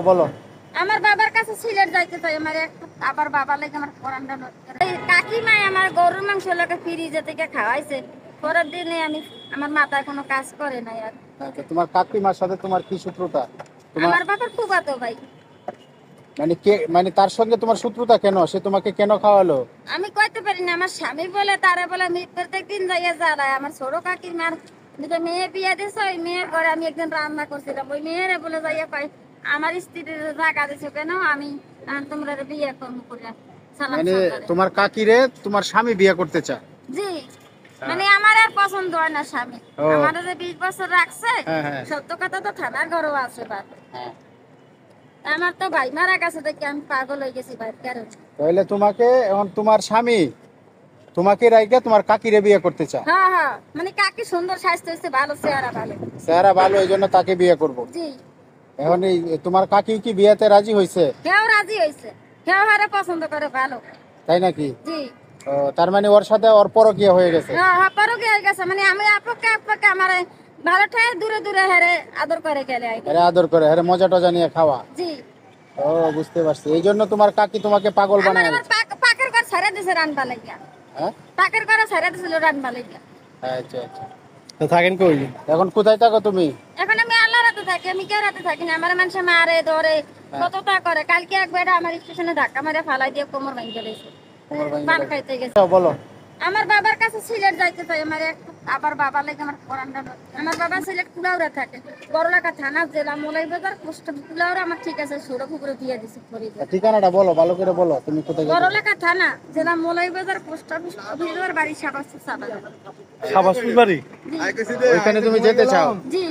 বলো। আমার বাবার কাছে সিলেট যাইতে চাই, আমার আবার বাবা লাগে আমার পরানটা কাকিমাই আমার গরুর মাংস লাগে ফ্রিজে থেকে খাওয়াইছে। পরের দিনে আমার মাথায় কোনো কাজ করে নাই আর। আচ্ছা, তোমার কাকিমার সাথে তোমার কি শত্রুতা? আমার বাবার ফুফাতো ভাই। মানে তার সঙ্গে তোমার শত্রুতা কেন? সে তোমাকে কেন খাওয়ালো? আমি কইতে পারি না, আমার স্বামী বলে তারা বলে আমি প্রত্যেকদিন যাইয়া যারাই আমার ছোট কাকিমার দুটো মেয়ে বিয়ে দিছে, ওই মেয়ের ঘরে আমি একদিন রান্না করছিলাম, ওই মেয়েরে বলে যাইয়া কয় আমার স্ত্রীর জায়গা দিছো কেন, আমি তোমরা বিয়ে করবো করে সালাম মানে সালাম। তোমার কাকিরে তোমার স্বামী বিয়ে করতে চায়? জি, মানে আমার আর পছন্দ হয় না স্বামী। ও। আমার যে 20 বছর রাখছে, হ্যাঁ, হ্যাঁ। সত্য কথা তো থানার ঘরও আছে বাপ। হ্যাঁ। আমার তো ভাই মারা গেছে দেখি আমি পাগল হয়ে গেছি ভাই কারণ। তাহলে তোমাকে এখন তোমার স্বামী তোমাকে রাইখা তোমার কাকিরে বিয়ে করতে চায়? হ্যাঁ হ্যাঁ, মানে কাকি সুন্দর স্বাস্থ্য হয়েছে, ভালো চেহারা ভালো। চেহারা ভালো, এই জন্য তাকে বিয়ে করবো। জি, এখন এই তোমার কাকি কি বিয়েতে রাজি হয়েছে? কেউ রাজি হয়েছে, কেউ হারে পছন্দ করে ভালো। তাই নাকি? জি। ও, তার মানে ওর সাথে ওর পরকীয়া হয়ে গেছে? হ্যাঁ হ্যাঁ, পরকে হয়ে গেছে, মানে আমি আপকে আমার ভালো ঠায় দূরে দূরে হারে আদর করে গেলে আইবে। আরে আদর করে, আরে মজা টজা নিয়ে খাওয়া। জি। ও, বুঝতে পারছি, এই জন্য তোমার কাকি তোমাকে পাগল আমার বানায়। আমার পাকের ঘর ছেড়ে দিছে রানবা লাগিয়া। হ্যাঁ, পাকের ঘরে ছেড়ে দিছিল রানবা লাগিয়া। আচ্ছা আচ্ছা। তো থাকেন কই? এখন কোথায় থাকো তুমি? এখন আমি আল্লাহ রাতে থাকি, আমি কেউ রাতে থাকি না। আমার মানুষে মারে ধরে কতটা করে। কালকে একবার আমার স্টেশনে ধাক্কা মারে ফালাই দিয়ে কোমর ভেঙে দিয়েছে, তোমার ভাই পান খাইতে গেছে। বলো। আমার বাবার কাছে সিলেট যাইতে চাই, আমার আবার বাবা লাগে আমার পরানটা। আমার বাবা সিলেট কুলাউড়া থাকে, বড়লাকা থানা, জেলা মৌলভীবাজার, পোস্ট কুলাউড়া। আমার ঠিক আছে, সুরক্ষপুরে দিয়ে দিছে ফরিদে। ঠিকানাটা বলো, ভালো করে বলো, তুমি কোথায় যাবে? বড়লাকা থানা, জেলা মৌলভীবাজার, পোস্ট অফিস অফিসের বাড়ি সাবাসপুর সাবাস। শাবাসপুর বাড়ি? ওইখানে তুমি যেতে চাও? জি।